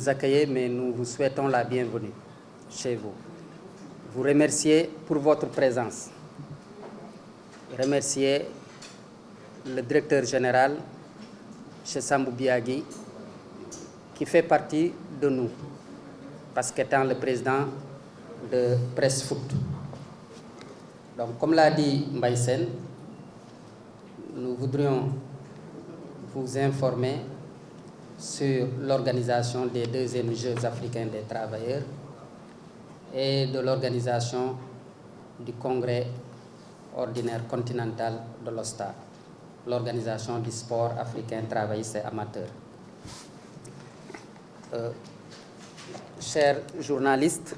nous accueillez, mais nous vous souhaitons la bienvenue chez vous. Vous remercier pour votre présence. Remercier le directeur général, M. Sambou Biagui, qui fait partie de nous, parce qu'étant le président de Presse Foot. Donc, comme l'a dit Mbaye Sène, nous voudrions vous informer sur l'organisation des deuxièmes Jeux africains des travailleurs et de l'organisation du congrès ordinaire continental de l'OSTA, l'organisation du sport africain travailliste et amateur. Chers journalistes,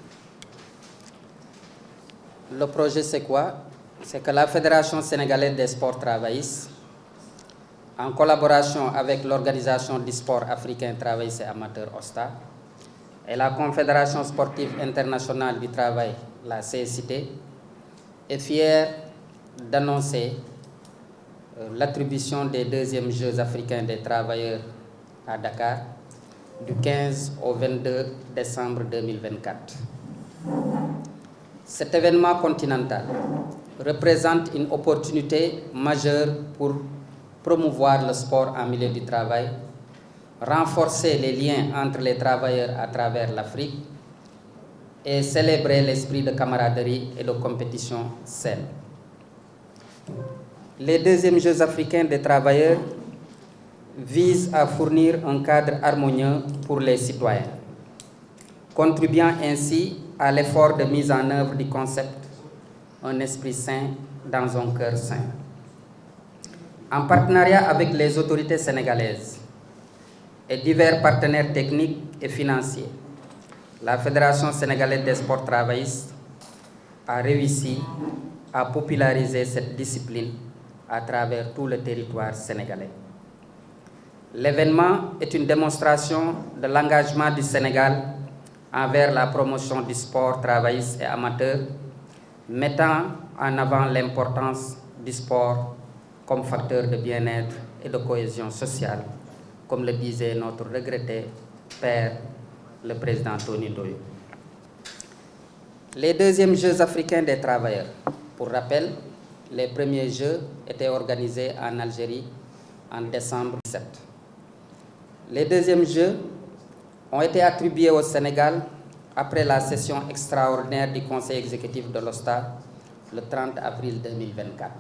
le projet c'est quoi? C'est que la Fédération sénégalaise des sports travaillistes, en collaboration avec l'Organisation du sport africain travailliste et amateur OSTA et la Confédération sportive internationale du travail, la CSIT, est fière d'annoncer l'attribution des deuxièmes Jeux africains des travailleurs à Dakar du 15 au 22 décembre 2024. Cet événement continental représente une opportunité majeure pour promouvoir le sport en milieu du travail, renforcer les liens entre les travailleurs à travers l'Afrique et célébrer l'esprit de camaraderie et de compétition saine. Les deuxièmes Jeux africains des travailleurs visent à fournir un cadre harmonieux pour les citoyens, contribuant ainsi à l'effort de mise en œuvre du concept « Un esprit sain dans un cœur sain ». En partenariat avec les autorités sénégalaises et divers partenaires techniques et financiers, la Fédération sénégalaise des sports travaillistes a réussi à populariser cette discipline à travers tout le territoire sénégalais. L'événement est une démonstration de l'engagement du Sénégal envers la promotion du sport travailliste et amateur, mettant en avant l'importance du sport comme facteur de bien-être et de cohésion sociale, comme le disait notre regretté père, le président Tony Ndoye. Les deuxièmes Jeux africains des travailleurs, pour rappel, les premiers Jeux étaient organisés en Algérie en décembre 2017. Les deuxièmes Jeux ont été attribués au Sénégal après la session extraordinaire du Conseil exécutif de l'OSTA le 30 avril 2024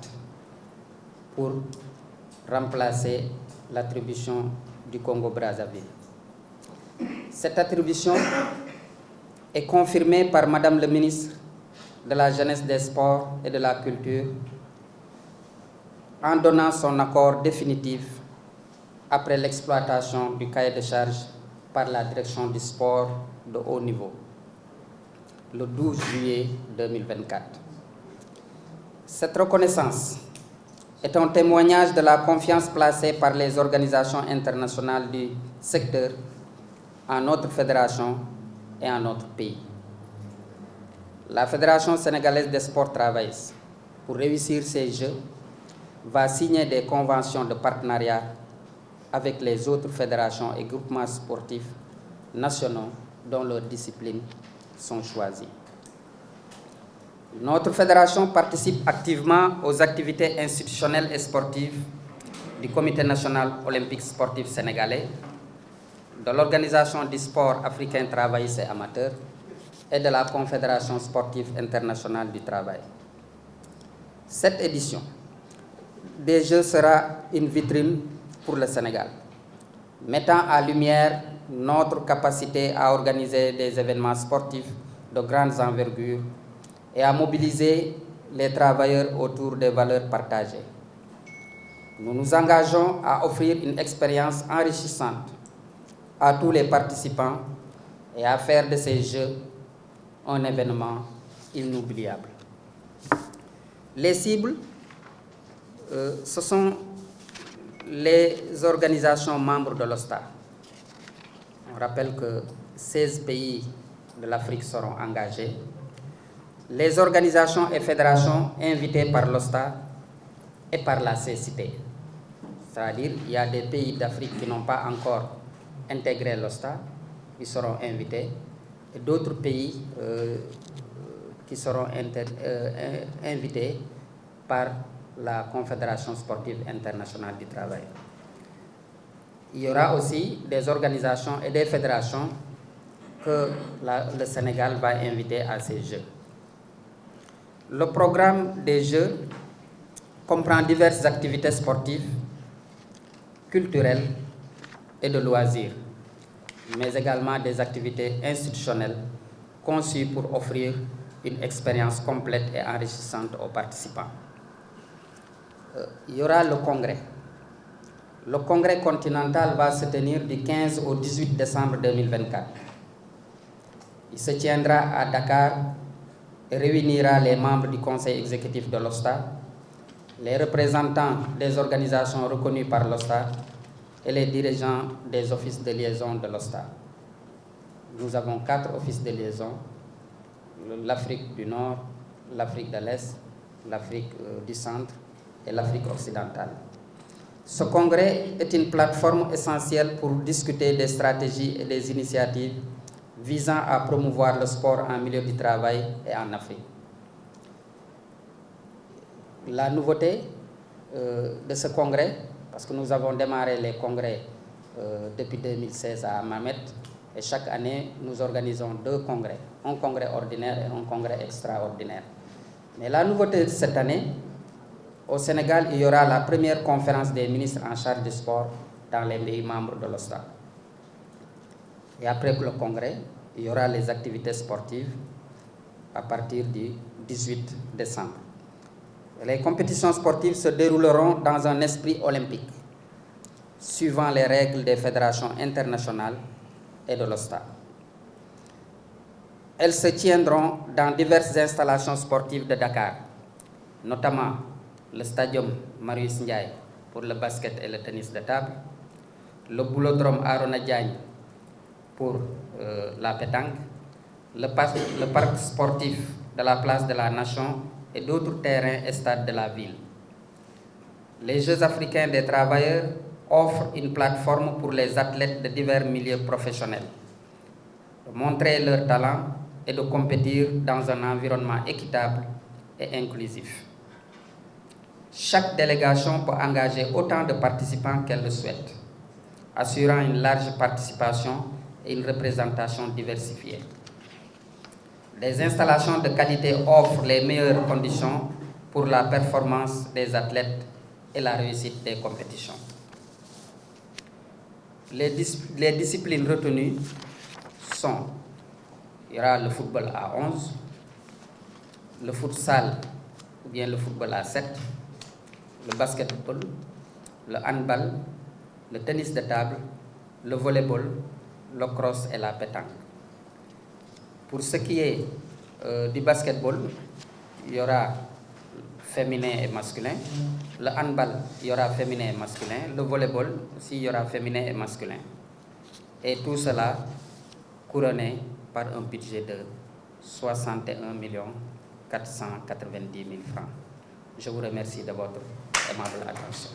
pour remplacer l'attribution du Congo-Brazzaville. Cette attribution est confirmée par Madame le ministre de la Jeunesse, des Sports et de la Culture en donnant son accord définitif après l'exploitation du cahier de charges par la direction du sport de haut niveau, le 12 juillet 2024. Cette reconnaissance est un témoignage de la confiance placée par les organisations internationales du secteur en notre fédération et en notre pays. La Fédération sénégalaise des sports travaillistes, pour réussir ces Jeux, va signer des conventions de partenariat avec les autres fédérations et groupements sportifs nationaux dont leurs disciplines sont choisies. Notre fédération participe activement aux activités institutionnelles et sportives du Comité national olympique sportif sénégalais, de l'Organisation du sport africain travailliste et amateur et de la Confédération sportive internationale du travail. Cette édition des Jeux sera une vitrine pour le Sénégal, mettant en lumière notre capacité à organiser des événements sportifs de grande envergure et à mobiliser les travailleurs autour des valeurs partagées. Nous nous engageons à offrir une expérience enrichissante à tous les participants et à faire de ces Jeux un événement inoubliable. Les cibles, ce sont les organisations membres de l'OSTA. On rappelle que 16 pays de l'Afrique seront engagés. Les organisations et fédérations invitées par l'OSTA et par la CCT. C'est-à-dire qu'il y a des pays d'Afrique qui n'ont pas encore intégré l'OSTA. qui seront invités et d'autres pays qui seront invités par la Confédération sportive internationale du travail. Il y aura aussi des organisations et des fédérations que le Sénégal va inviter à ces Jeux. Le programme des Jeux comprend diverses activités sportives, culturelles et de loisirs, mais également des activités institutionnelles conçues pour offrir une expérience complète et enrichissante aux participants. Il y aura le congrès. Le congrès continental va se tenir du 15 au 18 décembre 2024. Il se tiendra à Dakar et réunira les membres du conseil exécutif de l'OSTA, les représentants des organisations reconnues par l'OSTA et les dirigeants des offices de liaison de l'OSTA. Nous avons 4 offices de liaison: l'Afrique du Nord, l'Afrique de l'Est, l'Afrique du Centre et l'Afrique occidentale. Ce congrès est une plateforme essentielle pour discuter des stratégies et des initiatives visant à promouvoir le sport en milieu du travail et en Afrique. La nouveauté de ce congrès, parce que nous avons démarré les congrès depuis 2016 à Mamet, et chaque année nous organisons 2 congrès, un congrès ordinaire et un congrès extraordinaire. Mais la nouveauté de cette année, au Sénégal, il y aura la première conférence des ministres en charge du sport dans les pays membres de l'OSTA. Et après le congrès, il y aura les activités sportives à partir du 18 décembre. Les compétitions sportives se dérouleront dans un esprit olympique, suivant les règles des fédérations internationales et de l'OSTA. Elles se tiendront dans diverses installations sportives de Dakar, notamment le stadium Marius Ndiaye pour le basket et le tennis de table, le boulodrome Arona Diagne pour la pétanque, le parc sportif de la place de la Nation et d'autres terrains et stades de la ville. Les Jeux africains des travailleurs offrent une plateforme pour les athlètes de divers milieux professionnels de montrer leur talent et de compétir dans un environnement équitable et inclusif. Chaque délégation peut engager autant de participants qu'elle le souhaite, assurant une large participation et une représentation diversifiée. Les installations de qualité offrent les meilleures conditions pour la performance des athlètes et la réussite des compétitions. Les disciplines retenues sont: il y aura le football à 11, le futsal ou bien le football à 7, le basketball, le handball, le tennis de table, le volleyball, le cross et la pétanque. Pour ce qui est du basketball, il y aura féminin et masculin. Le handball, il y aura féminin et masculin. Le volleyball aussi, il y aura féminin et masculin. Et tout cela couronné par un budget de 61 490 000 francs. Je vous remercie de votre aimable attention.